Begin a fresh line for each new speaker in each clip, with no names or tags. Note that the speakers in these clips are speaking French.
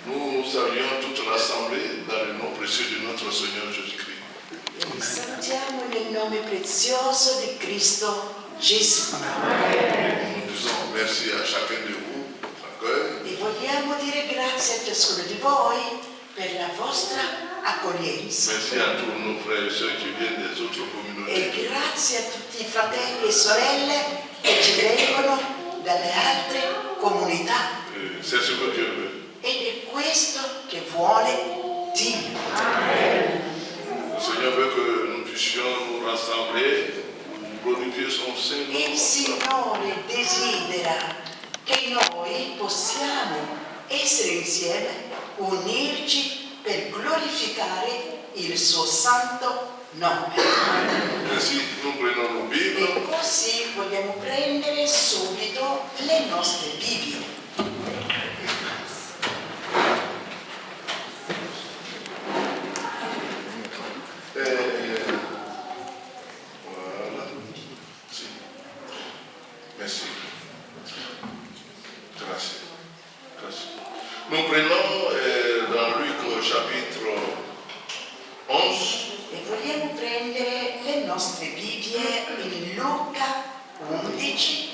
Nous saluons toute l'assemblée dans le nom précieux de notre Seigneur Jésus-Christ.
Salutiamo nel nome prezioso di Cristo Gesù.
Nous disons merci à chacun de vous pour votre accueil.
E vogliamo dire grazie a ciascuno di voi per la vostra accoglienza.
Merci à tous nos frères et sœurs qui viennent des autres
E
communautés.
grazie a tutti i fratelli e sorelle che ci vengono dalle altre comunità.
C'est ce que Dieu veut.
Ed è questo che vuole Dio.
Le Seigneur veut que nous puissions nous rassembler, glorifier son Saint nom.
Il Signore desidera che noi possiamo essere insieme, unirci per glorificare il suo santo nome.
Ainsi, nous prenons nos Bibles.
E così vogliamo prendere subito le nostre Bibbie.
Voilà. Si. Merci. Grazie. Grazie. Nous prenons dans Luc chapitre 11.
E vogliamo prendere le nostre Bibbie in Luca 11,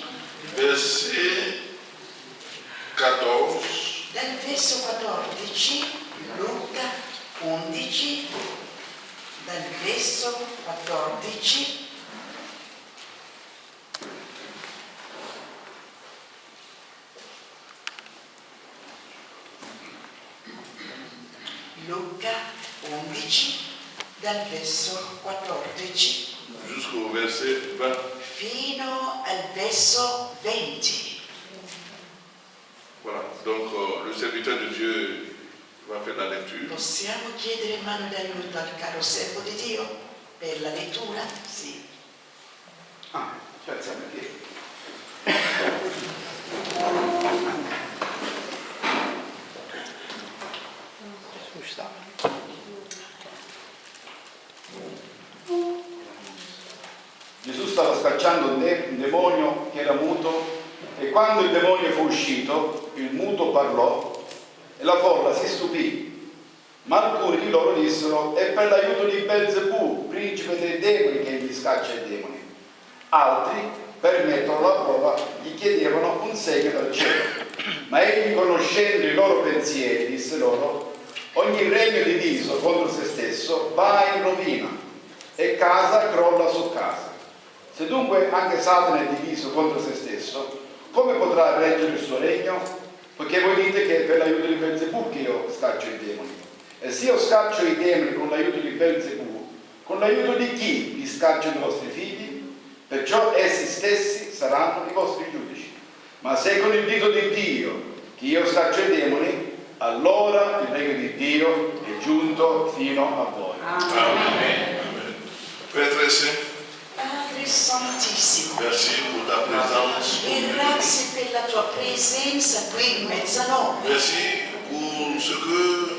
Verset 14
dal verso 14, Luca 11, dal verso 14, Luca 11, dal verso 14,
jusqu'au verset 20.
fino al verso 20.
Voilà. Donc le serviteur de Dieu va faire la lecture.
Possiamo chiedere mano d'aiuto al caro servo di Dio per la lettura? Sì.
Ci alziamo in piedi. Gesù stava scacciando un demonio che era muto e quando il demonio fu uscito, il muto parlò e la folla si stupì. Ma alcuni di loro dissero: è per l'aiuto di Belzebù, principe dei demoni, che egli scaccia i demoni. Altri, per metterlo alla prova, gli chiedevano un segno dal cielo. Ma egli, conoscendo i loro pensieri, disse loro: ogni regno diviso contro se stesso va in rovina e casa crolla su casa. Se dunque anche Satana è diviso contro se stesso, come potrà reggere il suo regno? Poiché voi dite che è per l'aiuto di Belzebù che io scaccio i demoni. E se io scaccio i demoni con l'aiuto di Belzebù, con l'aiuto di chi vi scaccio i vostri figli? Perciò essi stessi saranno i vostri giudici. Ma se con il dito di Dio che io scaccio i demoni, allora il regno di Dio è giunto fino a voi.
Amen. Père Saint,
Padre Santissimo,
merci pour ta présence.
e grazie per la tua presenza qui in mezzo a noi.
Merci pour ce que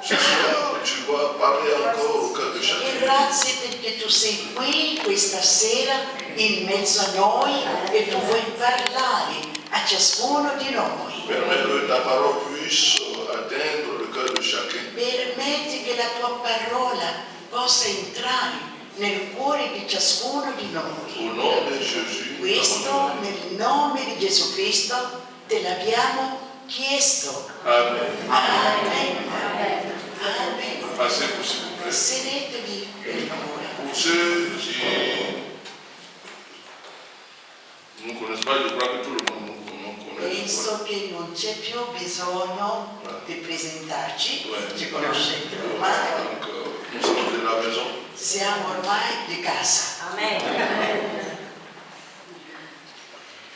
ce soir tu vas parler encore au cœur de
E
chacun.
grazie perché tu sei qui questa sera in mezzo a noi e tu vuoi parlare a ciascuno di noi.
Permets que ta parole puisse atteindre le cœur de chacun.
Permetti che la tua parola possa entrare nel cuore di ciascuno di
Au
noi.
nom de Jésus.
Questo nel nome di Gesù Cristo te l'abbiamo chiesto.
Amen.
Amen. Amen.
Passez-vous s'il vous plaît.
Sedetevi per favore.
Pour ceux qui ne connaissent pas, je crois que tout le monde nous connaît.
Penso che non c'è più bisogno di presentarci, ci conoscete ormai,
Donc, nous sommes de la maison.
siamo ormai di casa.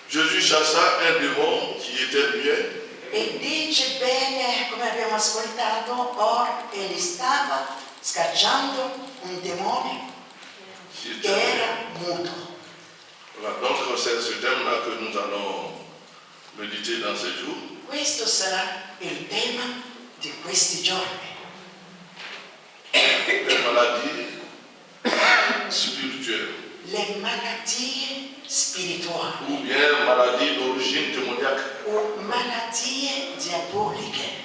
Jésus chassa un démon qui était muet.
E dice bene, come abbiamo ascoltato, or egli stava scacciando un demone
Qui
che
était...
era muto.
Voilà, donc c'est ce thème-là que nous allons méditer dans ces jours.
Questo sarà il tema di questi giorni.
Les maladies spirituelles
Le malattie spirituali
ou bien maladies d'origine démoniaque.
o malattie diaboliche.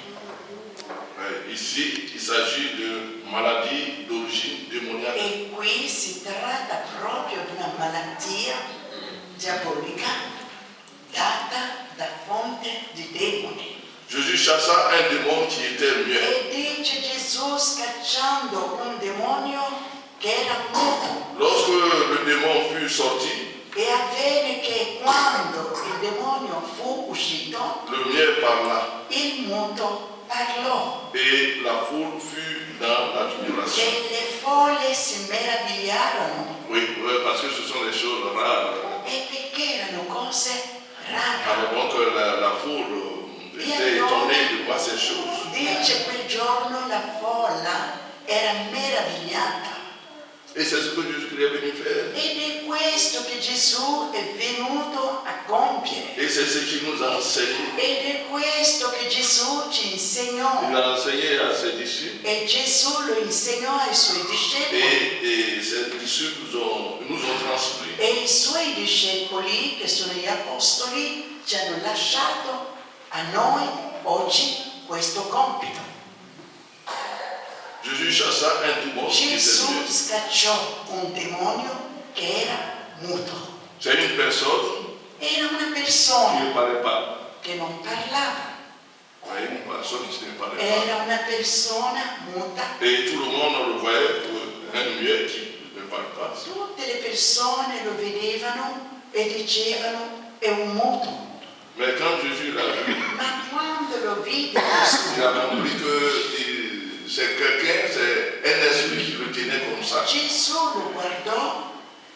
s'agit de maladies d'origine démoniaque.
E qui si tratta proprio di una malattia diabolica data da fonte di demoni.
Jésus chassa un démon qui était muet.
E dice Gesù scacciando un demonio che era muto.
Lorsque le démon fut sorti,
E avvenne che quando il demonio fu uscito,
le muet parla
il muto parlò.
et la foule fut dans l'admiration.
E le folle si meravigliarono.
Oui, parce que ce sont des choses rares.
E perché erano cose rare.
Alors donc la foule était étonnée de voir ces choses.
Dice quel giorno la folla era meravigliata.
Et c'est ce que Jésus est venu faire.
Ed è questo che Gesù è venuto a compiere.
Et c'est ce qu'il nous a enseigné.
Ed è questo che Gesù ci insegnò.
Il a enseigné à ses disciples.
E Gesù lo insegnò ai suoi discepoli.
Et ces disciples nous ont transmis.
E i suoi discepoli, che sono gli apostoli, ci hanno lasciato a noi oggi questo compito.
Jésus chassa un démon qui était
Gesù
muet.
scacciò un demonio che era muto.
C'est une personne
Era una
qui ne
persona
parlait pas.
che non parlava.
Oui, une personne qui ne parlait pas.
Era una persona muta.
Et tout le monde le voyait pour un muet qui ne parle pas.
Tutte le persone lo vedevano e dicevano è un muto.
Mais quand Jésus l'a vu,
Ma quando lo vide Gesù,
il a compris que c'est quelqu'un, c'est un esprit qui le tenait comme ça.
Gesù lo guardò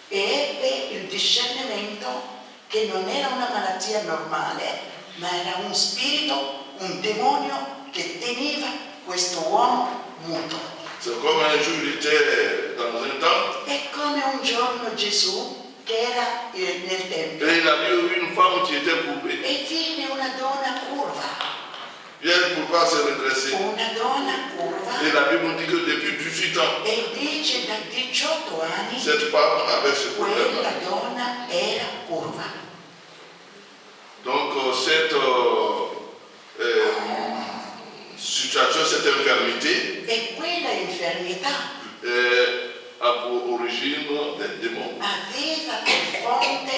e ebbe il discernimento che non era una malattia normale, ma era un spirito, un demonio che teneva questo uomo muto.
C'est comme un jour il était dans un temple
È come un giorno Gesù che era nel tempio
et il a vu une femme qui était courbée.
e vide una donna curva,
Et elle ne pouvait pas se redresser.
una donna curva,
Et la Bible nous dit que depuis 18 ans,
e dice da 18 anni
cette femme avait ce
quella
problème-là.
donna era curva.
Donc cette situation, cette infirmité
E quella infermità
a pour origine des démons.
aveva per fonte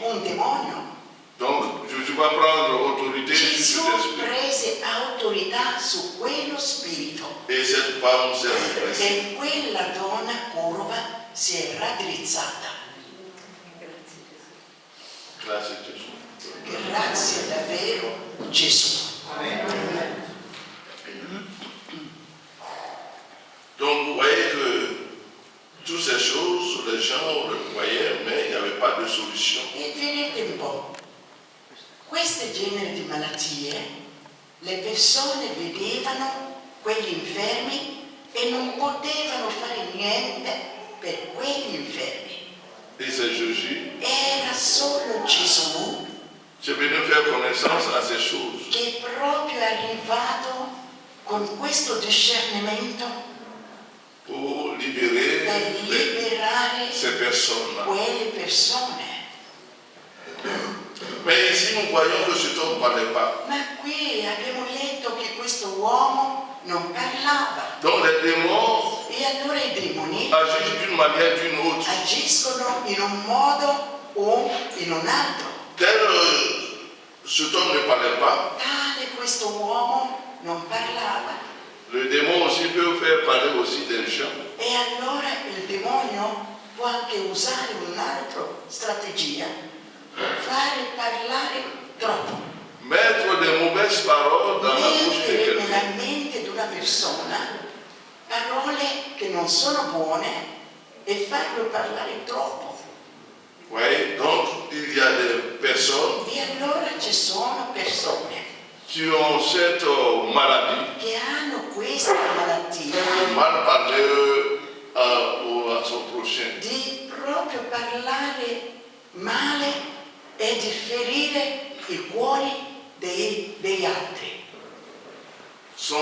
un demonio.
Donc Jésus va prendre autorité sur
Gesù
cet esprit.
prese autorità su quello spirito
Et cette femme s'est redressée.
e quella donna curva si è raddrizzata.
Grazie a Gesù.
Grazie davvero Gesù.
Donc vous voyez que toutes ces choses, les gens le voyaient, mais il n'y avait pas de solution.
E vedete un po', questi generi di malattie, le persone vedevano quelli infermi e non potevano fare niente per quegli infermi.
Et c'est Jésus
Era solo Gesù
qui est venu faire connaissance à ces choses.
che proprio è arrivato con questo discernimento
Pour libérer
per liberare
ces personnes-là.
quelle persone.
Mais ici, nous voyons que cet homme ne parlait pas.
Ma qui abbiamo letto che questo uomo non parlava.
Donc les démons
E allora i demoni
agissent d'une manière ou d'une autre.
agiscono in un modo o in un altro.
Tel cet homme ne parlait pas,
Tale questo uomo non parlava.
le démon aussi peut faire parler aussi des gens.
E allora il demonio può anche usare un'altra strategia, fare parlare troppo.
Mettre des mauvaises paroles dans la bouche de
Mettere
quelqu'un.
nella mente di una persona parole che non sono buone e farlo parlare troppo.
Oui, donc il y a des personnes
E allora ci sono persone
qui ont cette maladie,
che hanno questa malattia
mal parler à son prochain.
di proprio parlare male e di ferire i cuori degli altri.
Son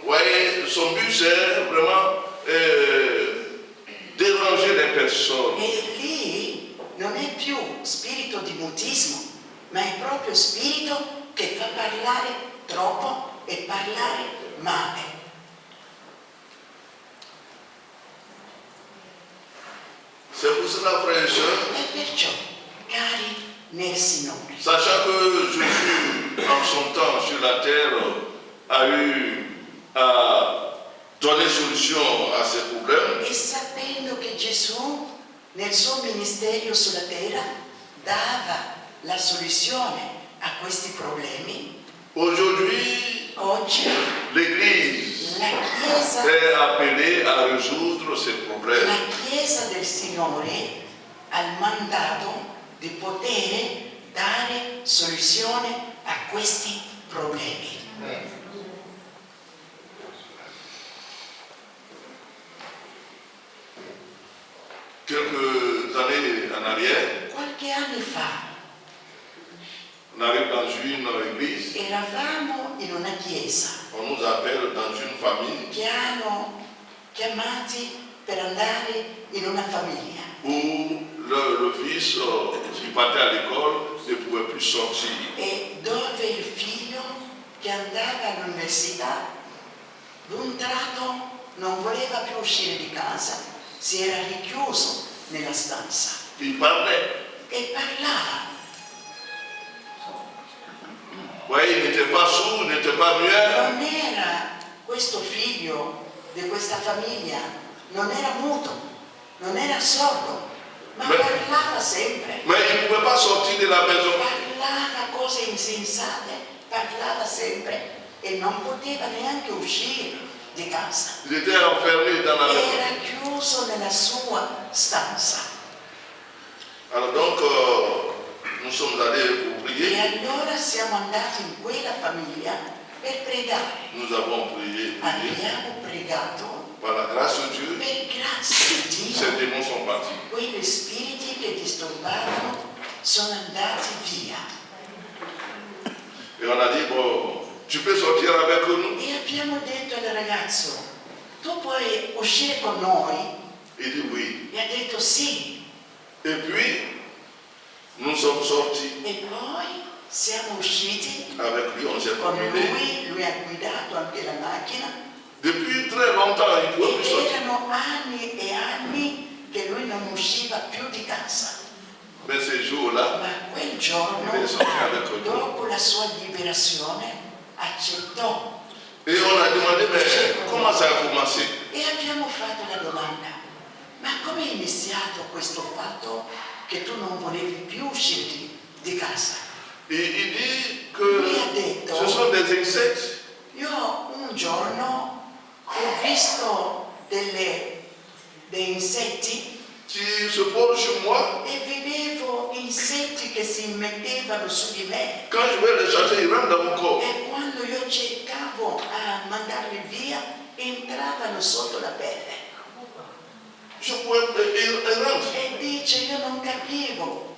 but c'est vraiment déranger les personnes.
E lì non è più spirito di mutismo, ma è proprio spirito che fa parlare troppo e parlare male.
pour cela, frères et sœurs,
E perciò, cari nel Signore,
sachant que Jésus, en son temps sur la terre, a eu à donner solution à ces problèmes,
e sapendo che Gesù nel suo ministero sulla terra dava la soluzione a questi problemi,
aujourd'hui,
oggi
l'Église
la Chiesa,
est appelée à résoudre ces problèmes.
la Chiesa del Signore ha il mandato di poter dare soluzione a questi problemi.
Quelques années en arrière,
Qualche anno fa
on arrive dans une église,
eravamo in una chiesa
on nous appelle dans une famille
che hanno chiamati per andare in una famiglia
où le fils qui partait à l'école ne pouvait plus sortir.
e dove il figlio che andava all'università d'un tratto non voleva più uscire di casa, si era richiuso nella stanza
Il parlait.
e parlava.
Oui, il n'était pas sourd, il n'était pas muet.
Non era questo figlio di questa famiglia, non era muto, non era sordo, ma
Beh.
parlava sempre.
Mais il ne pouvait pas sortir de la maison.
Parlava cose insensate, parlava sempre e non poteva neanche uscire di casa.
Il était enfermé dans la maison.
Era chiuso nella sua stanza.
Alors donc, nous sommes allés pour
E
prier.
allora siamo andati in quella famiglia per pregare.
Nous avons prié.
Abbiamo pregato
Par la grâce de Dieu,
per grazia di
ces
Dio.
démons sont partis.
Quegli spiriti che disturbavano sono andati via.
Et on a dit, bon, tu peux sortir avec nous?
E abbiamo detto al ragazzo, tu puoi uscire con noi?
Il dit oui.
E ha detto sì.
Et puis, nous sommes sortis
E poi siamo usciti
avec lui, on s'est
con
promené.
lui ha guidato anche la macchina
Depuis très longtemps, il ne pouvait plus
ed
sortir.
erano anni e anni che lui non usciva più di casa.
Mais ces jours-là,
Ma quel giorno,
il est sorti avec nous.
dopo la sua liberazione, accettò
Et on a demandé, mais comment ça a commencé?
e abbiamo fatto la domanda, ma come è iniziato questo fatto che tu non volevi più uscire di casa?
Il dit que
Lui ha detto,
ce sont des insectes
io un giorno ho visto dei insetti
qui se posent sur moi.
e vedevo insetti che si mettevano su di me
Quand je vais les chercher, ils rentrent dans mon corps.
e quando io cercavo a mandarli via entravano sotto la pelle
Je pouvais, ils rentrent.
e dice io non capivo,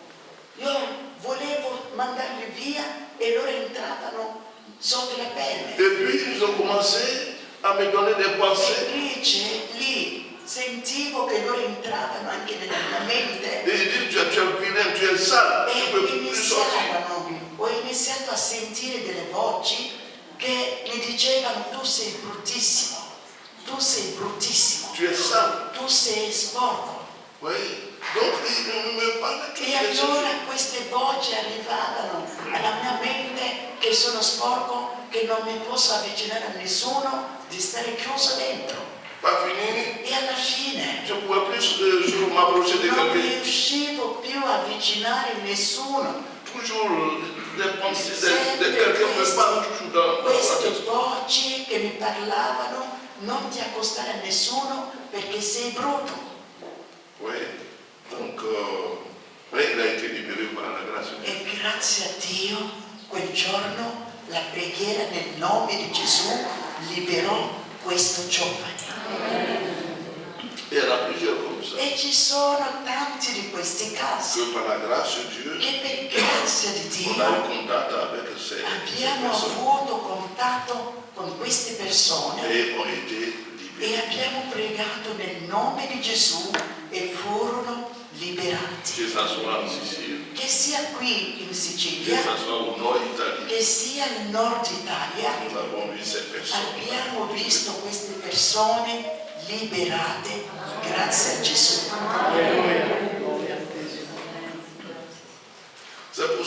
io volevo mandarli via e loro entravano sotto la pelle
Et puis, ils ont commencé à me donner des pensées.
e dice lì sentivo che loro entravano anche nella mia mente.
Et il dit, tu es vilain, tu es sale, tu ne peux plus sortir.
Ho iniziato a sentire delle voci che mi dicevano tu sei bruttissimo, tu sei bruttissimo,
Tu es sale.
tu sei sporco.
Oui. Donc, il me parlait toutes
E
les choses.
allora queste voci arrivavano alla mia mente che sono sporco, che non mi posso avvicinare a nessuno, di stare chiuso dentro.
Pas fini,
E alla fine
je ne pouvais plus m'approcher de
non
quelqu'un.
riuscivo più a avvicinare nessuno.
Toujours les pensées de quelqu'un me parlent toujours dans la
Queste
tête.
voci che mi parlavano, non ti accostare a nessuno perché sei brutto.
Oui. Donc, oui, il a été libéré par la grâce de Dieu.
E grazie a Dio, quel giorno la preghiera nel nome di Gesù liberò questo giovane.
Et il y en a plusieurs comme ça.
E ci sono tanti di questi casi
Que par la grâce de Dieu,
che per grazia di
on a eu
Dio
contact avec ces
abbiamo
personnes
avuto contatto con queste persone
et ont été
e
libérés.
abbiamo pregato nel nome di Gesù e furono liberati.
Que ça soit en Sicile,
Che sia qui in
que
Sicilia,
ça soit au nord Italie,
che sia nel nord Italia,
nous avons vu ces personnes.
abbiamo visto queste persone liberate grazie a Gesù.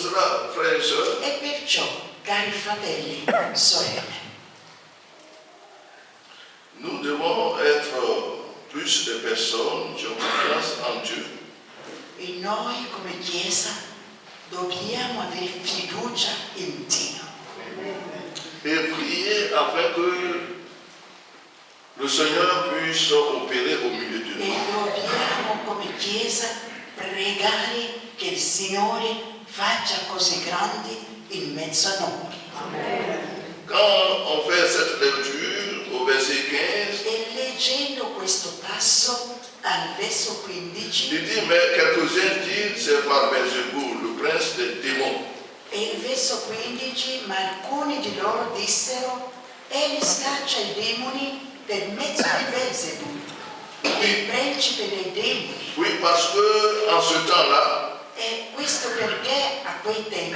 cela, frères et sœurs,
E perciò, cari fratelli, sorelle,
nous devons être plus de personnes qui ont confiance en Dieu
e noi come Chiesa dobbiamo avere fiducia in Dio
et prier afin que le Seigneur puisse opérer au milieu de
e
nous.
dobbiamo come Chiesa pregare che il Signore faccia cose grandi in mezzo a noi.
Quand on fait cette lecture au verset 15,
E leggendo questo passo al verso 15,
il dit, mais quelques-uns disent, c'est par Belzéboul, le prince des démons.
e il verso 15, ma alcuni di loro dissero, egli scaccia i demoni per mezzo di Belzebul, il principe dei demoni.
Oui, parce que en ce temps-là,
E questo perché a quei tempi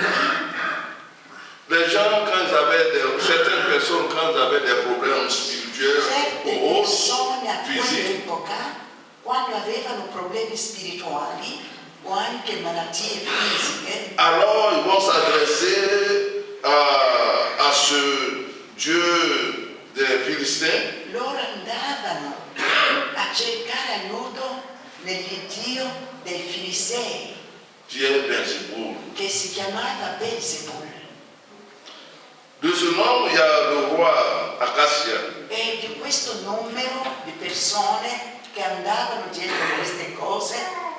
les gens, quand ils avaient certaines personnes, quand ils avaient des problèmes spirituels
certe
ou autres,
persone a
physiques,
quell'epoca, quando avevano problemi spirituali o anche malattie fisiche,
alors ils vont s'adresser à ce Dieu des Philistins
loro andavano a cercare aiuto nell'Iddio dei Filistei,
qui est Belzéboul.
che si chiamava Belzebul.
De ce nom, il y a le roi Acacia.
E di questo numero di persone che andavano dietro queste cose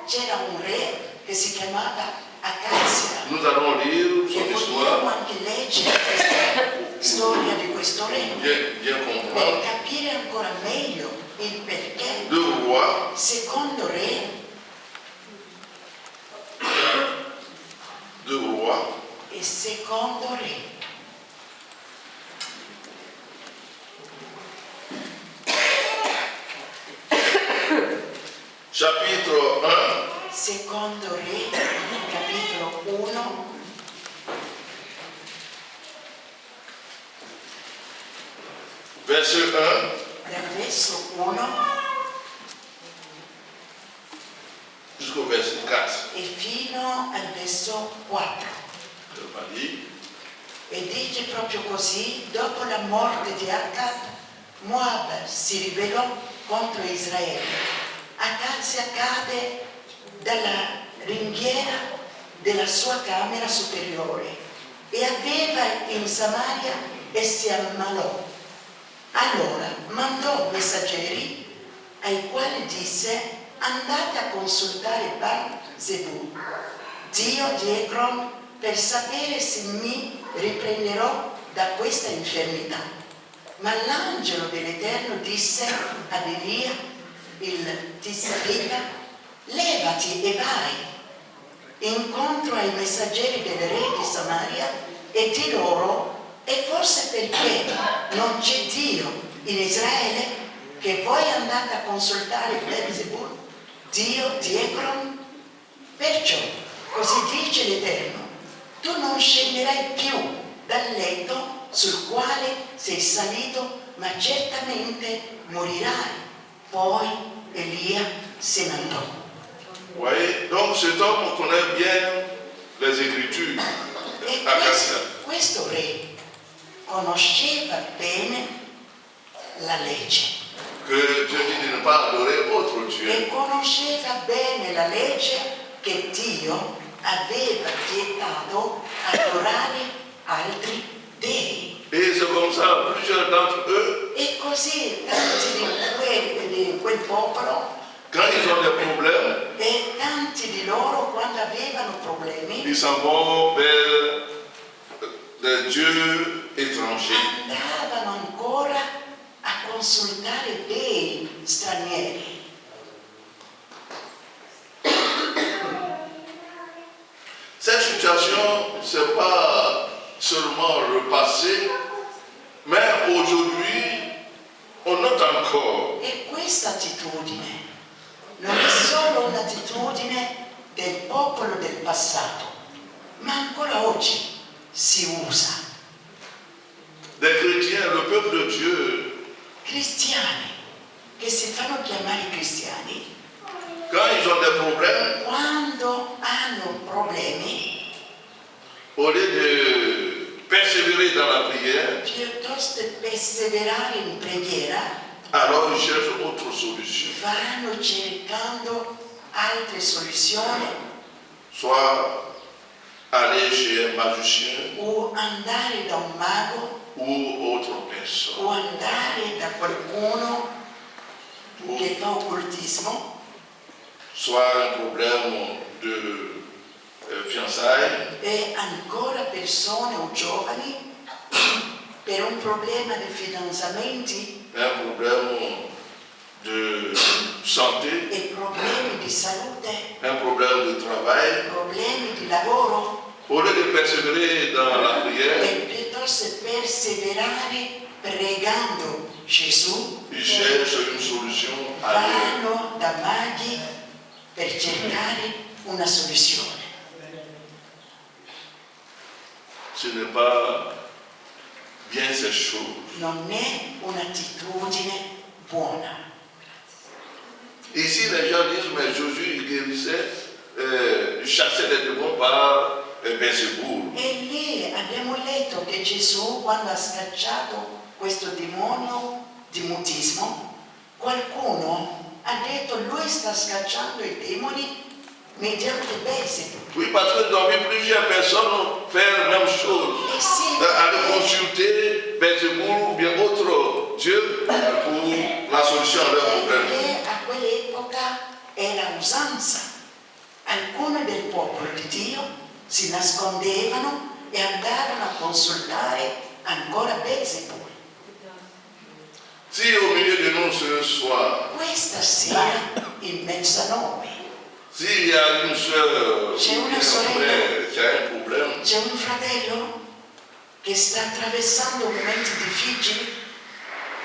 c'era un re che si chiamava Acazia.
Nous allons lire
E
son
vogliamo
histoire,
anche leggere questa storia di questo re
bien
per
comprendre.
capire ancora meglio il perché.
Le roi,
Secondo re e secondo re.
chapitre 1,
Secondo re, capitolo 1,
verset 1
dal verso 1
jusqu'au verset 4.
e fino al verso 4.
Je vais lire.
E dice proprio così, dopo la morte di Acab, Moab si ribellò contro Israele. Acazia cade dalla ringhiera della sua camera superiore e aveva in Samaria e si ammalò. Allora mandò messaggeri ai quali disse: andate a consultare Baal-Zebub, dio di Ecron, per sapere se mi riprenderò da questa infermità. Ma l'angelo dell'Eterno disse ad Elia, il Tisbita: levati e vai incontro ai messaggeri del re di Samaria e di loro: e forse perché non c'è Dio in Israele che voi andate a consultare Belzebul, dio di Ecron? Perciò così dice l'Eterno: tu non scenderai più dal letto sul quale sei salito, ma certamente morirai. Poi Elia se ne andò.
Vous voyez, donc cet homme connaît bien les Écritures.
E
Acacia.
questo re conosceva bene la legge
Que Dieu dit de ne pas adorer autre Dieu.
e conosceva bene la legge che Dio aveva vietato adorare altri dei.
Et c'est comme ça, plusieurs d'entre eux,
E così tanti di quel popolo
quand ils ont des problèmes,
e tanti di loro quando avevano problemi
ils s'en vont vers des dieux étrangers.
andavano ancora a consultare dei stranieri.
Cette situation, ce n'est pas seulement le passé, mais aujourd'hui, on note encore
E questa attitudine non è solo un'attitudine del popolo del passato, ma ancora oggi si usa.
des chrétiens, le peuple de Dieu,
Cristiani che si fanno chiamare cristiani,
quand ils ont des problèmes,
quando hanno problemi,
au lieu de persévérer dans la prière,
piuttosto che perseverare in preghiera,
alors ils cherchent autre solution.
vanno cercando altre soluzioni
Soit aller chez un magicien
o andare da un mago
ou autre personne.
o andare da qualcuno che fa occultismo,
Soit un problème de fiançailles,
e ancora persone o giovani per un problema di fidanzamenti
un problème de santé,
e problemi di salute,
un problème de travail.
problemi di lavoro,
Au lieu de persévérer dans la
e
prière,
piuttosto perseverare pregando Gesù,
ils cherchent une solution ailleurs.
vanno da maghi per cercare una soluzione.
Ce n'est pas bien ces choses.
Non è un'attitudine buona.
Ici, les gens disent, mais Jésus, il guérissait, il chassait les démons par Belzéboul.
E lì abbiamo letto che Gesù, quando ha scacciato questo demonio di mutismo, qualcuno ha detto lui sta scacciando i demoni mediante Belzebù.
Oui, parce que nous avons vu plusieurs personnes faire la même chose.
E sì,
Aller consulter Belzéboul ou bien autre Dieu pour la solution à leurs problèmes.
perché a quell'epoca era usanza. Alcuni del popolo di Dio si nascondevano e andavano a consultare ancora Belzebù.
Si au milieu de nous ce soir,
Questa sera in mezzo a noi
s'il y a une soeur ou
C'è
bien
una
un
sorella.
frère qui a un problème,
c'è un fratello che sta attraversando momenti difficili,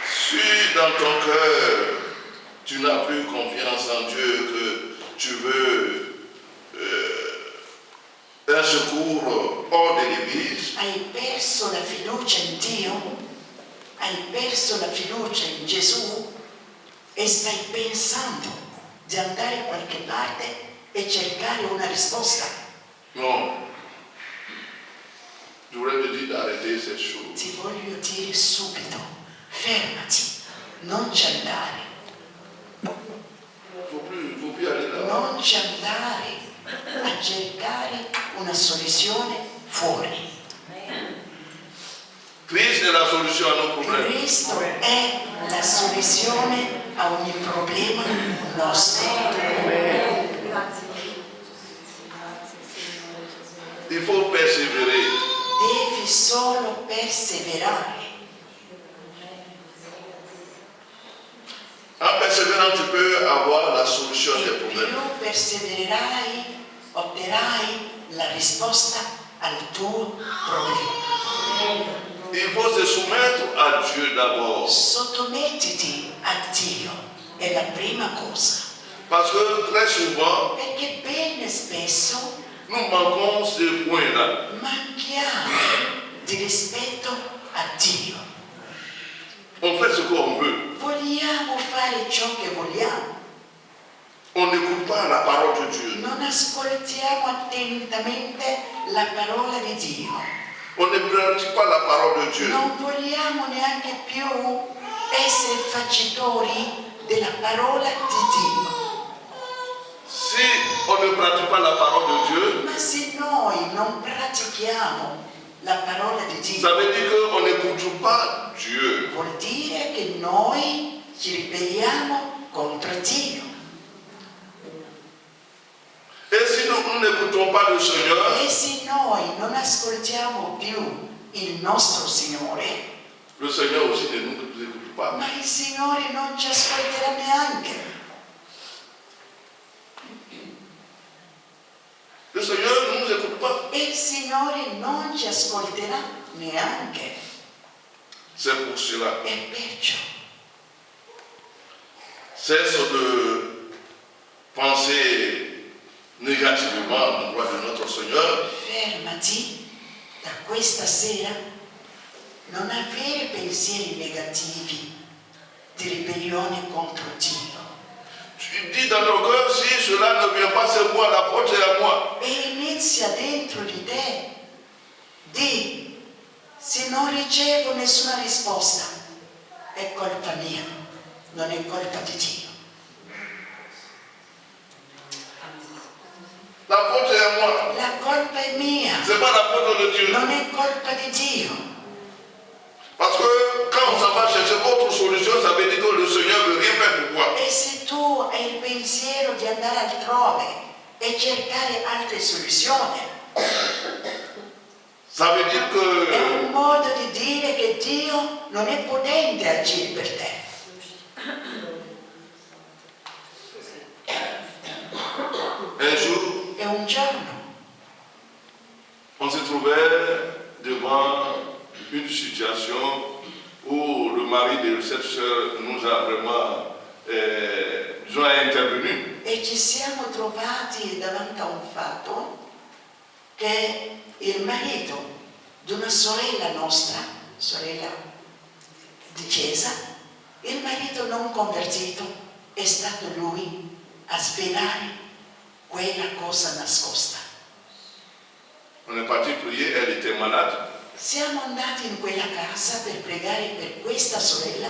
si dans ton cœur tu n'as plus confiance en Dieu, que tu veux un secours hors de l'église,
hai perso la fiducia in Dio, hai perso la fiducia in Gesù e stai pensando di andare a qualche parte e cercare una risposta.
non. Je voudrais te dire d'arrêter ces choses.
Ti voglio dire subito, fermati, non ci andare,
Il faut plus aller là.
non ci andare a cercare una soluzione fuori.
Christ est la solution à nos problèmes.
Cristo è la soluzione a ogni problema nostro.
Il faut persévérer.
Devi solo perseverare.
En persévérant, tu peux avoir la solution
E
des problèmes.
più persevererai, otterrai la risposta al tuo problema.
Il faut se soumettre à Dieu d'abord.
Sottomettiti a Dio, è la prima cosa.
Parce que très souvent,
Perché bene spesso
nous manquons ce point-là.
manchiamo di rispetto a Dio.
On fait ce qu'on veut.
Vogliamo fare ciò che vogliamo.
On n'écoute pas la parole de Dieu.
Non ascoltiamo attentamente la parola di Dio.
On ne pratique pas la parole de Dieu.
Non vogliamo neanche più essere facitori della parola di Dio.
Si on ne pratique pas la parole de Dieu,
Ma se noi non pratichiamo la parola di Dio,
ça veut dire qu'on n'écoute pas Dieu.
vuol dire che noi ci ribelliamo contro Dio.
Et si nous n'écoutons pas le Seigneur,
E se noi non ascoltiamo più il nostro Signore,
le Seigneur aussi ne nous écoute pas.
ma il Signore non ci ascolterà neanche.
Le Seigneur ne nous écoute pas.
E il Signore non ci ascolterà neanche.
C'est pour cela.
E perciò
Cesse de penser négativement à l'endroit de notre Seigneur.
fermati da questa sera, non avere pensieri negativi di ribellione contro Dio.
Tu dis dans ton cœur, si cela ne vient pas, c'est moi, la faute est à moi.
E inizia dentro di te, Di, se non ricevo nessuna risposta, è colpa mia, non è colpa di Dio.
La faute est à moi.
La colpa è mia,
C'est pas la faute de Dieu.
non è colpa di Dio.
Parce que quand ça va chercher autre solution, ça veut dire que le Seigneur ne veut rien faire pour toi.
E se tu hai il pensiero di andare altrove e cercare altre soluzioni,
Ça veut dire
è
que
un modo di dire che Dio non è potente agire per te.
un jour,
E un giorno
on se trouvait devant une situation où le mari de cette sœur nous a vraiment disons, intervenu.
e ci siamo trovati davanti a un fatto che il marito di una sorella nostra, sorella di chiesa, il marito non convertito, è stato lui a svelare quella cosa nascosta.
On est parti prier, elle était malade.
Siamo andati in quella casa per pregare per questa sorella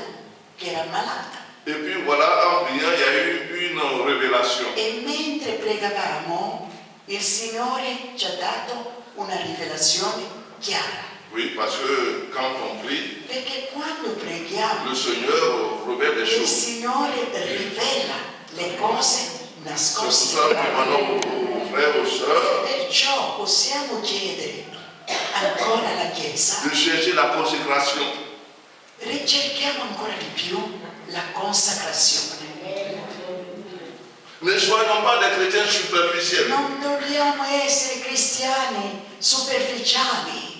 che era malata.
Et puis voilà, en priant, il y a eu une révélation.
E mentre pregavamo, il Signore ci ha dato una rivelazione chiara.
Oui, parce que quand on prie,
Perché quando preghiamo,
le Seigneur révèle des
il
choses.
Signore rivela le cose
C'est pour
nascoste.
ça que maintenant, aux frères, aux sœurs,
Perciò possiamo chiedere ancora alla Chiesa,
de chercher la consécration.
ricerchiamo ancora di più la consacrazione.
Ne soyons pas des chrétiens superficiels.
Non dobbiamo essere cristiani superficiali.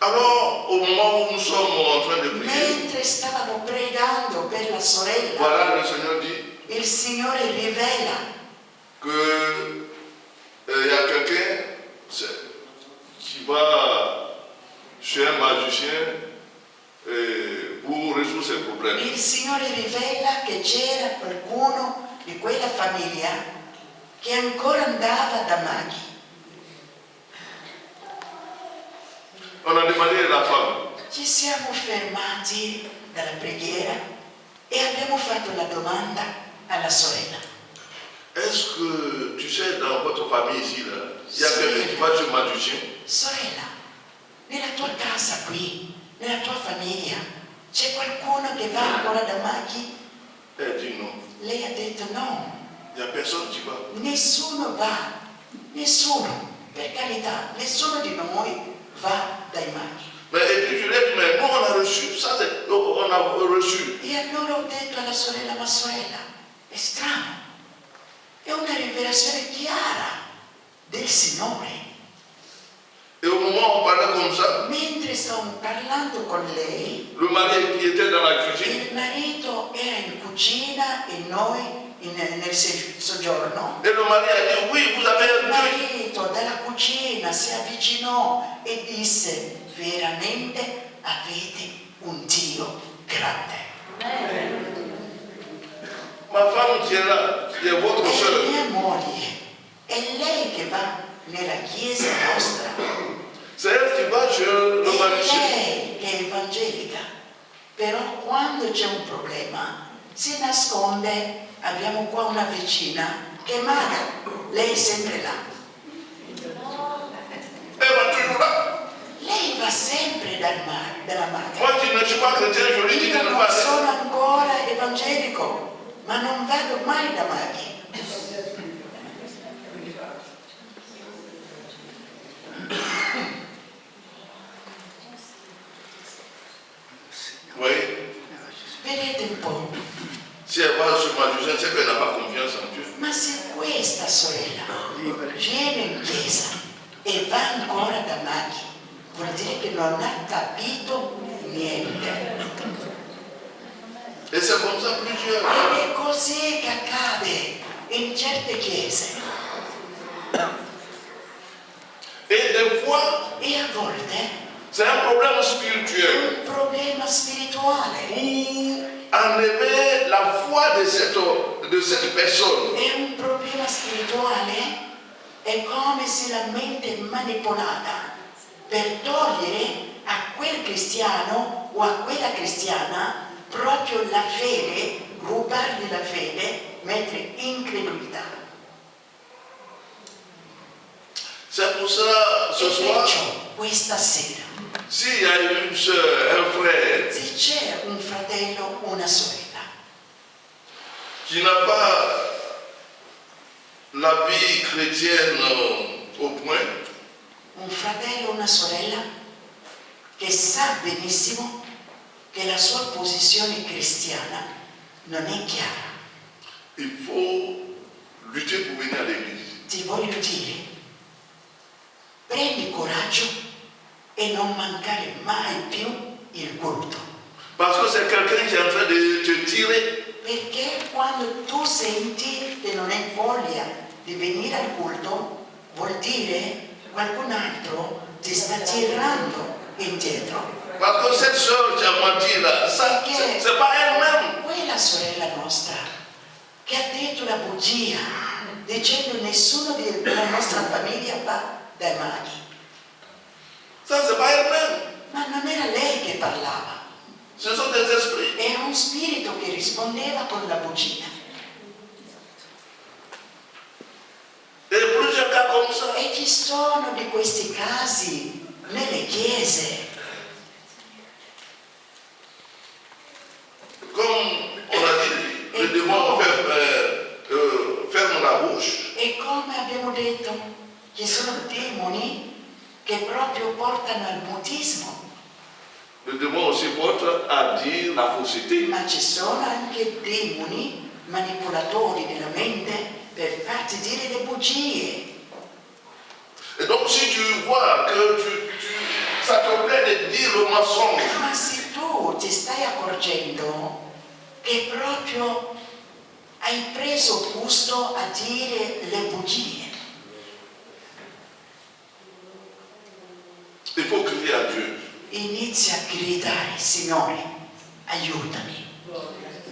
Alors, au moment où nous sommes en train de prier,
Mentre stavano pregando per la sorella,
voilà, le Seigneur dit
il Signore rivela
que y a quelqu'un qui va chez un magicien pour résoudre ses problèmes.
Il Signore rivela che c'era qualcuno di quella famiglia che ancora andava da maghi.
On a demandé à la femme,
Ci siamo fermati dalla preghiera e abbiamo fatto la domanda alla sorella.
est-ce que tu sais dans votre famille ici, là, il y a quelqu'un qui va chez le magicien?
Sorella, nella tua casa qui, nella tua famiglia, c'è qualcuno che va ancora da maghi?
Elle dit non.
Lei ha detto no,
Il n'y a personne qui va.
nessuno va, nessuno, per carità, nessuno di noi va dai maghi.
Mais, et puis je lui ai dit, mais nous on a reçu, ça c'est, on a reçu.
E allora ho detto alla sorella, ma sorella, è strano, è una rivelazione chiara del Signore.
Et au moment où on parlait comme ça,
Mentre stavamo parlando con lei,
le mari qui était dans la cuisine,
il marito era in cucina e noi nel soggiorno.
et le mari a dit, oui, vous avez
Il
un Dieu.
marito dalla cucina si avvicinò e disse, veramente avete un Dio grande.
Ma femme qui est là, qui è votre
È
soeur,
mia moglie, è lei che va nella chiesa nostra,
c'est elle qui va chez le
è
magicien.
lei che è evangelica, però quando c'è un problema si nasconde. Abbiamo qua una vicina che è maga, lei è sempre là.
Elle va toujours là.
Lei va sempre dalla maga.
Moi qui ne suis pas chrétien, je lui dis de
Io
ne
non
pas aller.
sono ancora evangelico, ma non vado mai da maghi.
Oui.
Vedete un po',
Si elle va chez le magicien, c'est qu'elle n'a pas confiance en Dieu.
ma se questa sorella viene in chiesa e va ancora da maghi, vuol dire che non ha capito niente.
Et c'est comme ça plusieurs.
Ed è così che accade in certe chiese.
Et des fois,
E a volte
c'est un problème
è
spirituel.
un problema spirituale,
Pour enlever la foi de cette personne.
è un problema spirituale, è come se la mente è manipolata per togliere a quel cristiano o a quella cristiana proprio la fede, rubargli la fede, mettere incredulità.
C'est pour cela, ce
E
soir,
perciò questa sera,
s'il y a une soeur, un frère
se c'è un fratello o una sorella
qui n'a pas la vie chrétienne au point,
un fratello o una sorella che sa benissimo che la sua posizione cristiana non è chiara,
il faut lutter pour venir à l'église.
ti voglio dire, prendi coraggio e non mancare mai più il culto.
Parce que c'est quelqu'un qui est en train de te tirer.
Perché quando tu senti che non hai voglia di venire al culto, vuol dire qualcun altro ti sta tirando indietro.
Parce que cette soeur qui a menti là, ça, c'est pas elle-même.
Quella sorella nostra che ha detto la bugia, dicendo nessuno della nostra famiglia va dai maghi.
Ça, c'est pas elle-même.
Ma non era lei che parlava,
Ce sont des esprits.
era un spirito che rispondeva con la bugia.
Et plusieurs cas comme ça.
E ci sono di questi casi nelle chiese.
Comme on a dit, le démon ferme la bouche.
E come abbiamo detto, ci sono demoni che proprio portano al mutismo,
Le démon aussi porte à dire la fausseté.
ma ci sono anche demoni manipolatori della mente per farti dire le bugie.
Et donc si tu vois que ça te plaît de dire le mensonge,
Ma se tu ti stai accorgendo che proprio hai preso gusto a dire le bugie,
il faut crier à Dieu.
inizia a gridare, Signore, aiutami.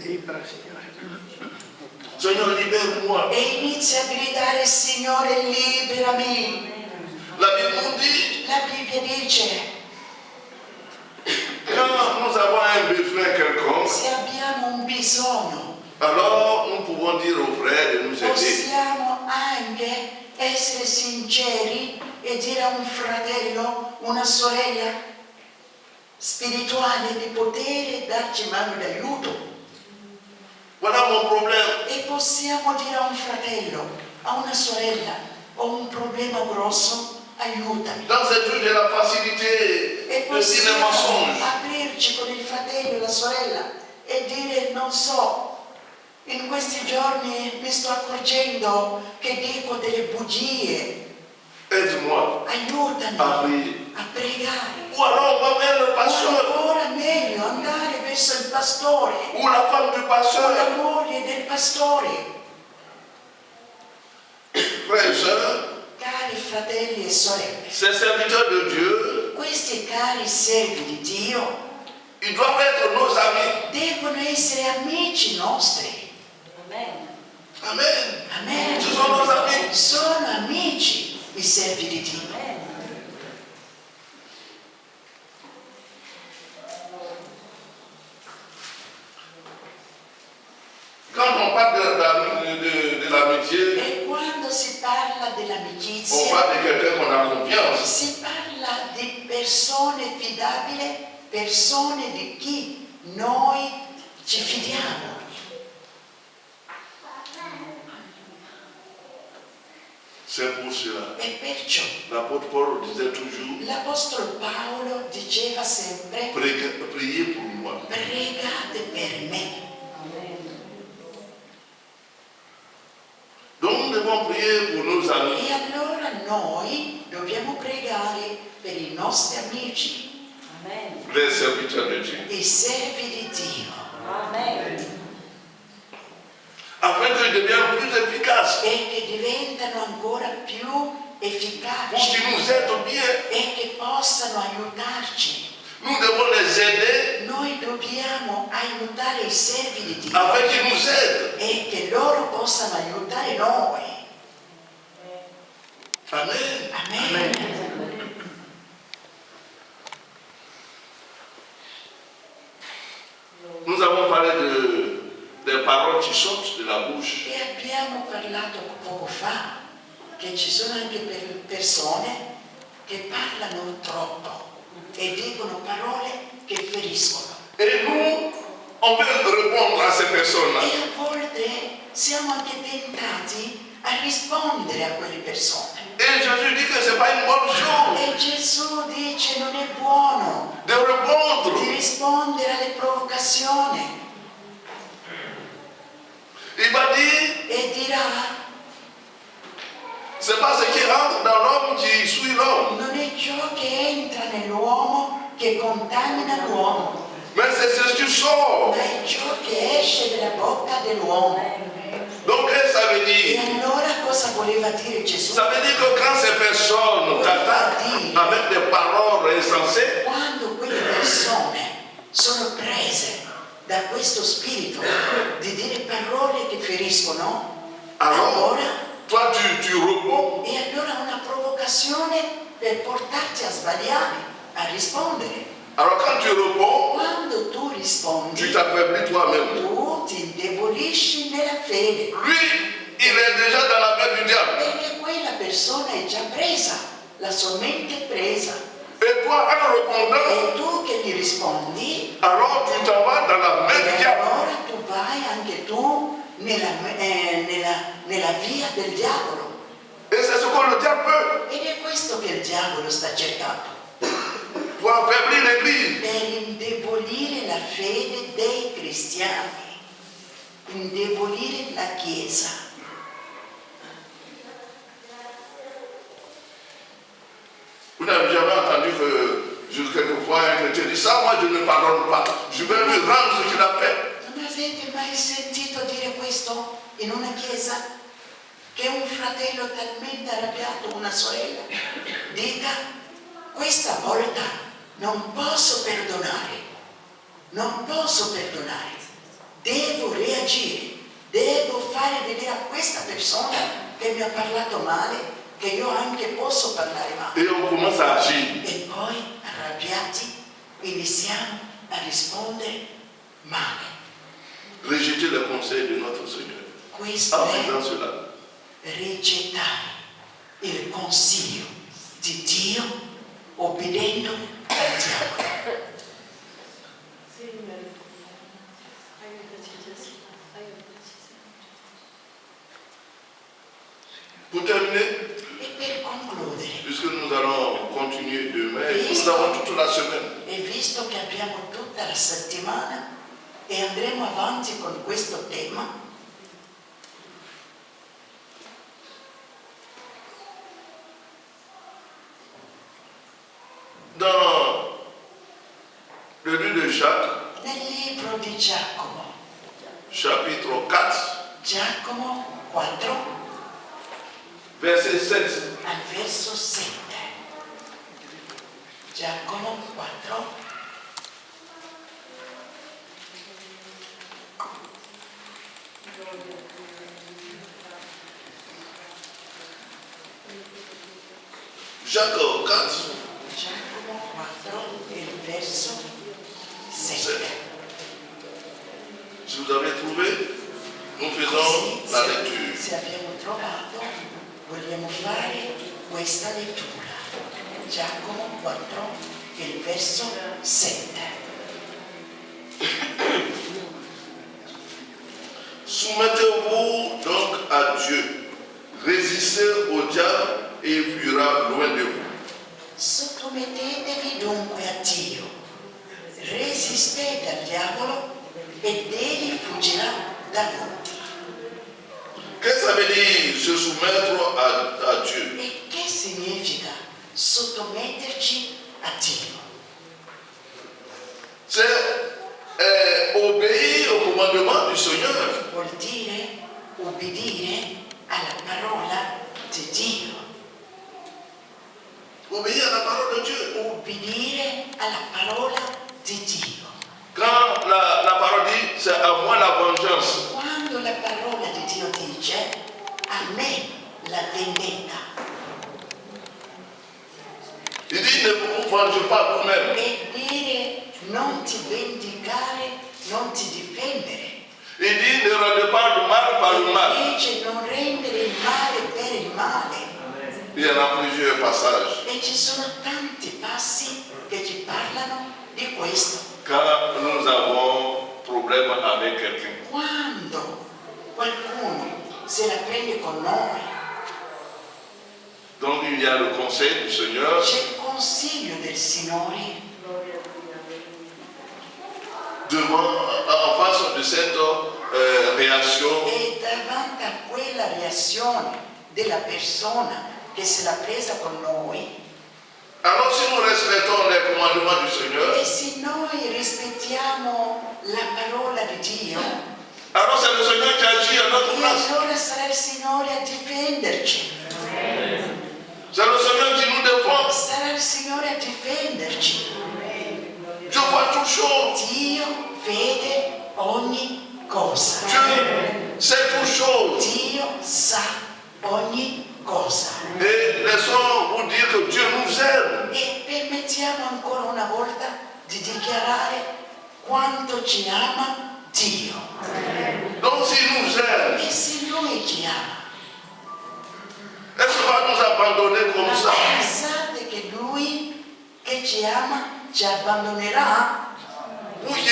Libera, Signore.
Seigneur, libère-moi.
E inizia a gridare, Signore, liberami.
La Bible nous dit,
La Bibbia dice,
quand nous avons un besoin quelconque,
se abbiamo un bisogno,
alors nous pouvons dire aux frères de nous aider.
possiamo anche essere sinceri e dire a un fratello, una sorella spirituale di poter darci mano d'aiuto.
Voilà mon problème.
E possiamo dire a un fratello, a una sorella, ho un problema grosso, aiutami.
Dans ce jour de la facilité
E
de dire les
possiamo
mensonges,
aprirci con il fratello e la sorella e dire, non so, in questi giorni mi sto accorgendo che dico delle bugie,
aide-moi
aiutami
à prier.
a pregare.
Ou alors on va vers le
O
pasteur
ancora meglio andare verso il pastore
ou la femme du
o la
pasteur.
moglie del pastore.
Frères et sœurs,
Cari fratelli e sorelle,
ces serviteurs de Dieu,
questi cari servi di Dio
ils doivent être nos amis.
devono essere amici nostri.
Amen.
Amen.
Ce sont nos amis.
Sono amici i servi di Dio.
Quand on parle de l'amitié,
E quando si parla
on
dell'amicizia,
parle de quelqu'un qu'on a confiance.
si parla di persone fidabili, persone di chi noi ci fidiamo.
C'est pour cela.
E perciò
L'apôtre Paul disait toujours,
l'Apostolo Paolo diceva sempre,
priez pour moi.
pregate per me.
Donc nous devons prier pour nos amis.
E allora noi dobbiamo pregare per i nostri amici,
Les serviteurs de Dieu.
i servi di Dio,
Afin qu'ils deviennent plus efficaces.
e che diventano ancora più
Pour
efficaci
qu'ils nous aident bien.
e che possano aiutarci.
Nous devons les aider
Noi dobbiamo aiutare i servi di Dio
afin qu'ils nous aident.
e che loro possano aiutare noi.
Amen.
Amen.
paroles qui sortent de la bouche.
E abbiamo parlato poco fa che ci sono anche persone che parlano troppo e dicono parole che feriscono.
Et nous, on veut répondre à ces personnes-là.
E a volte siamo anche tentati a rispondere a quelle persone.
Et Jésus dit que ce n'est pas une bonne chose
E Gesù dice non è buono
de répondre.
di rispondere alle provocazioni.
Il va dire,
E dirà,
c'est pas ce qui rentre dans l'homme qui suit l'homme,
non è ciò che entra nell'uomo che contamina l'uomo,
mais c'est ce qui sort.
ma è ciò che esce dalla bocca dell'uomo.
Donc, qu'est-ce que ça veut
E
dire?
allora cosa voleva dire Gesù?
Ça veut dire que quand ces personnes t'attaquent avec des paroles insensées,
Quando quelle persone sono prese da questo spirito di dire parole che feriscono,
alors,
allora,
toi, tu réponds.
e allora una provocazione per portarti a sbagliare, a rispondere.
Alors, quand tu réponds,
Quando tu rispondi,
tu t'affaiblis toi-même.
tu ti indebolisci nella fede,
Lui, il est déjà dans la main du diable.
perché quella persona è già presa, la sua mente è presa.
Et toi, en répondant,
E tu che gli rispondi,
alors tu t'en vas dans la main du
e
diable.
allora tu vai anche tu nella via del diavolo.
Et c'est ce que le diable peut
Ed è questo che il diavolo sta cercando,
pour affaiblir l'Église.
per indebolire la fede dei cristiani, indebolire la Chiesa.
Vous n'avez jamais entendu que quelquefois un chrétien dit ça, moi je ne pardonne pas. Je vais lui rendre ce qu'il a fait.
Non avete mai sentito dire questo in una chiesa? Che un fratello talmente arrabbiato, una sorella, dica: questa volta non posso perdonare, non posso perdonare, devo reagire, devo fare vedere a questa persona che mi ha parlato male che io anche posso parlare male.
Et on commence à agir.
E poi, arrabbiati, iniziamo a rispondere male.
Rejeter le conseil de notre Seigneur.
Questo
En
è
faisant cela.
rigettare il consiglio di Dio obbedendo al diavolo.
Pour terminer,
E per concludere,
puisque nous allons continuer demain, nous avons toute la semaine.
e visto che abbiamo tutta la settimana e andremo avanti con questo tema,
Dans le livre de Jacques,
nel libro di Giacomo,
chapitre 4,
Giacomo 4,
verset 7.
al verso 7. Giacomo 4,
Jacques 4,
Giacomo 4, il verso 7.
7. Si vous avez trouvé, nous faisons
Così,
la lecture.
se abbiamo trovato, vogliamo fare questa lettura. Giacomo 4, il verso 7.
Soumettez-vous donc à Dieu. Résistez au diable et il fuira loin de vous.
Sottomettetevi dunque a Dio, resistete al diavolo ed egli fuggirà da voi.
Qu'est-ce que ça veut dire se soumettre à Dieu?
E che significa sottometterci a Dio?
C'est obéir au commandement du Seigneur.
Vuol dire ubbidire alla parola di Dio,
Obéir à la parole de Dieu.
ubbidire alla parola di Dio.
Quand la parole dit c'est à moi la vengeance,
Quando la parola di Dio dice a me la vendetta,
il dit ne vous vengez pas vous-même.
e dire non ti vendicare, non ti difendere.
Il dit ne rendez pas le mal par le mal.
Dice non rendere il male per il male.
Il y en a plusieurs passages.
E ci sono tanti passi che ci parlano di questo.
Quand nous avons problème avec quelqu'un,
Quando qualcuno se la prende con noi,
donc il y a le conseil du Seigneur.
c'è il consiglio del Signore
En face de cette réaction,
e davanti a quella reazione della persona che se l'ha presa con noi,
alors si nous respectons les commandements du Seigneur,
e se noi rispettiamo la parola di Dio,
alors c'est le Seigneur qui agit à notre
e
place.
allora sarà il Signore a difenderci.
C'est le Seigneur qui nous défend.
Sarà il Signore a difenderci.
Dieu voit toutes choses.
Dio vede ogni cosa.
Dieu sait toutes choses.
Dio sa ogni cosa.
Et laissons vous dire que Dieu nous aime.
E permettiamo ancora una volta di dichiarare quanto ci ama Dio.
Donc s'il nous aime,
E se Lui ci ama,
est-ce qu'il va nous abandonner comme ça?
pensate che Lui che ci ama ci abbandonerà?
Nous qui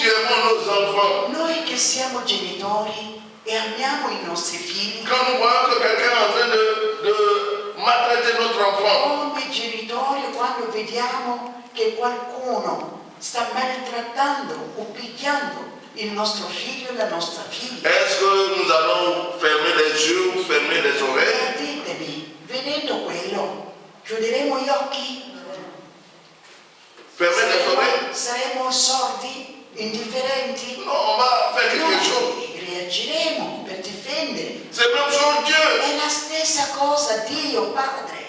aimons nos enfants,
Noi che siamo genitori e amiamo i nostri figli,
quand nous voyons que quelqu'un est en train de maltraiter notre enfant,
come genitori quando vediamo che qualcuno sta maltrattando o picchiando il nostro figlio e la nostra figlia,
est-ce que nous allons fermer les yeux ou fermer les oreilles?
ditemi, vedendo quello, chiuderemo gli occhi?
Fermer les oreilles?
Saremo sordi, indifferenti?
Non, on va faire quelque chose.
Noi reagiremo per difendere.
C'est même chose Dieu.
È la stessa cosa Dio Padre.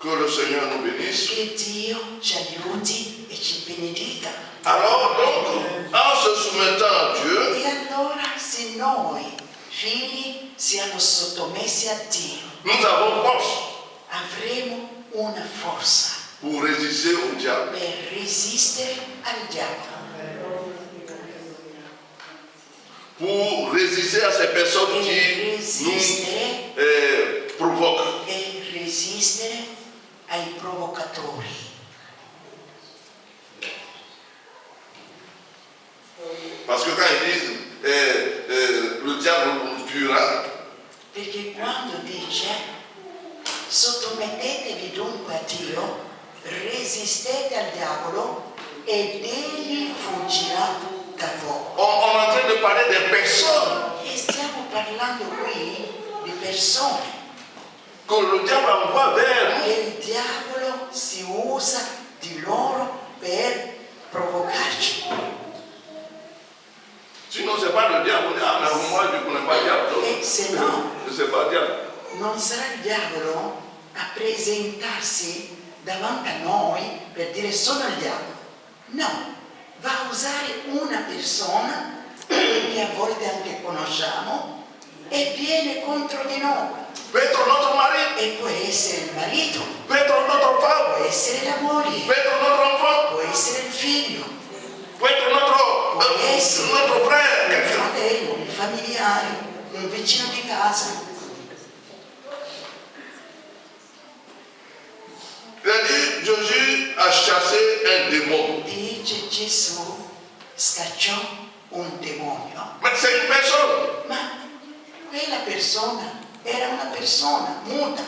Que le Seigneur nous bénisse.
Che Dio ci aiuti e ci benedica.
Alors donc, en se soumettant à Dieu,
E allora se noi, figli, siamo sottomessi a Dio,
nous avons force
avremo una forza
pour résister au diable.
per resistere al diavolo,
Pour résister à ces personnes
per
qui
resistere
nous provoquent.
e resistere ai provocatori.
Parce que quand ils disent le diable nous tuera,
Perché quando dice sottomettetevi dunque a Dio, resistete al diavolo ed egli fuggirà da voi.
on est en train de parler des personnes
E stiamo parlando qui di persone
que le diable envoie vers nous.
e il diavolo si usa di loro per provocarci.
Sinon, ce n'est pas le diable. On dit, ah, mais moi, je ne connais pas le diable. Donc,
E se no,
je ne sais pas le diable.
non sarà il diavolo a presentarsi davanti a noi per dire sono il diavolo. No, va a usare una persona che a volte anche conosciamo e viene contro di noi.
Peut être notre mari,
E può essere il marito,
peut être notre femme,
può essere la moglie,
peut être notre enfant,
può essere il figlio,
peut être notre frère.
un fratello, un familiare, un vicino di casa.
Il a dit, Jésus a chassé un démon.
Dice Gesù scacciò un demonio.
Mais c'est une personne.
Ma quella persona era una persona muta,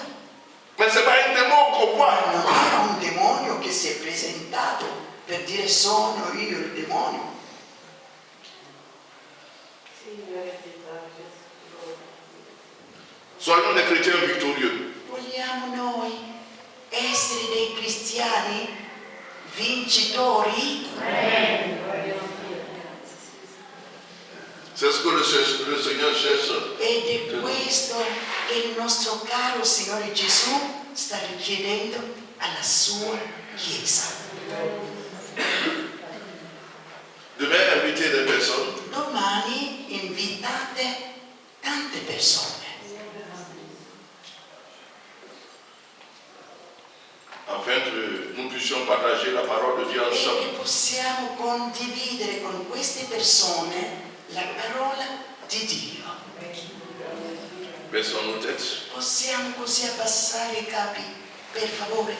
Mais ce n'est pas un démon qu'on
ma
voit.
non era un demonio che si è presentato per dire sono io il demonio.
Soyons des chrétiens victorieux.
Vogliamo noi essere dei cristiani vincitori?
C'est ce que le Seigneur cherche.
Ed è questo che il nostro caro Signore Gesù sta richiedendo alla sua Chiesa.
Demain, inviter des personnes
Domani invitate tante persone
afin que nous puissions puissions partager la parole de Dieu
e
ensemble.
che possiamo condividere con queste persone la parola di Dio.
Baissons nos têtes.
Possiamo così abbassare i capi, per favore?